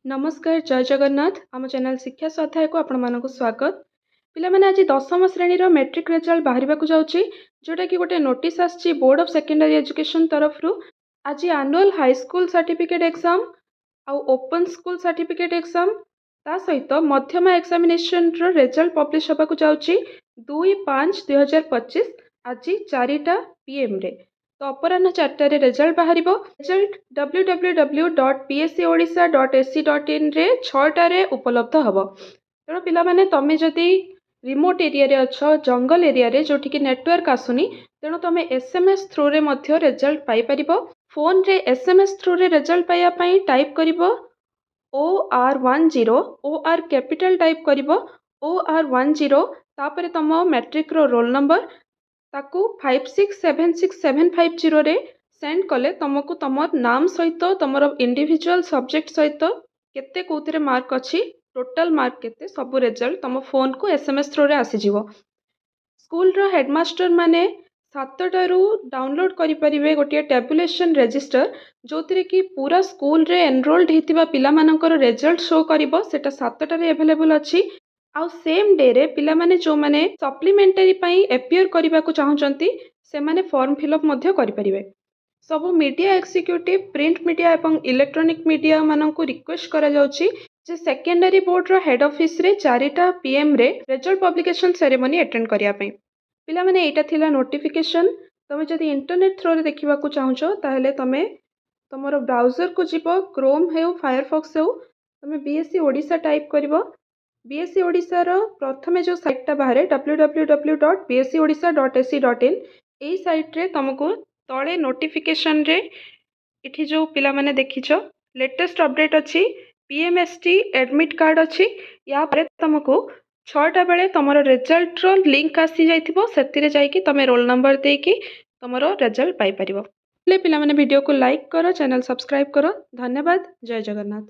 नमस्कार जय जगन्नाथ आम चैनल शिक्षा स्वाध्याय को आपण मानक स्वागत पिला माने आज दशम श्रेणी मैट्रिक रिजल्ट बाहर जाऊँगी जोटा कि गोटे नोटिस आसी बोर्ड ऑफ सेकेंडरी एजुकेशन तरफ आज annual high school certificate exam आउ ओपन स्कूल सर्टिफिकेट एग्जाम ता सहित मध्यमा एग्जामिनेशन रिजल्ट पब्लिश होगा जाऊँगी 2/5/2025 आज 4टा PM रे तो अपराह 4टार रिजल्ट बाहर रिजल्ट www.pscodisha.ac.in रे 6टार उपलब्ध हम तेणु पिलाने तुम जदि रिमोट एरिया अच्छ जंगल एरिया रे जोठी कि नेटवर्क आसुनी तेणु तुम SMS थ्रू रे मध्य रिजल्ट पाई परिबो फोन रे SMS थ्रू रे रिजल्ट पाइबा टाइप करिबो OR10 OR कैपिटल टाइप करिबो OR10 तापर तुम मैट्रिक रो रोल नंबर ताकू 567675 रे सेंड कले तुमको तुम नाम सहित तुम इंडिविजुअल सब्जेक्ट सहित केते कोउतरे मार्क अच्छी टोटल मार्क केते सब रिजल्ट तुम फोन को SMS थ्रू रे आसीजिवो स्कूल रो हेडमास्टर माने 7टारू डाउनलोड करें गोटे टैबुलेशन रजिस्टर जो थी कि पूरा स्कूल रे एनरोल्ड होता पिला मानकर रिजल्ट शो करिबो सेटा 7टारे अवेलेबल अच्छी आउ सेम डे रे पिला माने जो माने सप्लीमेंटरी पई एपियर करबा को चाहउचंती से माने फॉर्म फिलअप मध्य करि परिबे सब मीडिया एक्जिक्यूटिव प्रिंट मीडिया एवं इलेक्ट्रॉनिक मीडिया मानक रिक्वेस्ट करा जाउची जे सेकेंडरी बोर्ड रो हेड ऑफिस रे 4टा PM रे रिजल्ट पब्लिकेशन सेरेमनी अटेंड करिया पई पिला माने एटा थिला नोटिफिकेशन तुम जदि इंटरनेट थ्रू रे देखिबा को चाहउचो ताहले तुमे तुमरो ब्राउजर को जीवो क्रोम हेउ फायरफॉक्स हेउ तुमे BSc ओडिशा टाइप करिवो BSc ओडिशा रो प्रथमे जो साइट टा बाहरे www.bscodisha.ac.in एई साइट रे तुमको तळे नोटिफिकेशन रे इठी जो पिला माने देखिछो लेटेस्ट अपडेट अच्छी PMST एडमिट कार्ड अच्छी या पर तुमको 6टा बेले तुमरो रिजल्ट रो लिंक आसी जाइथिबो सेतिरे जाइकी तुमे रोल नंबर देकी तुमरो रिजल्ट पाई परिबो ले पिला माने वीडियो को लाइक करो चैनल सब्सक्राइब करो धन्यवाद जय जगन्नाथ।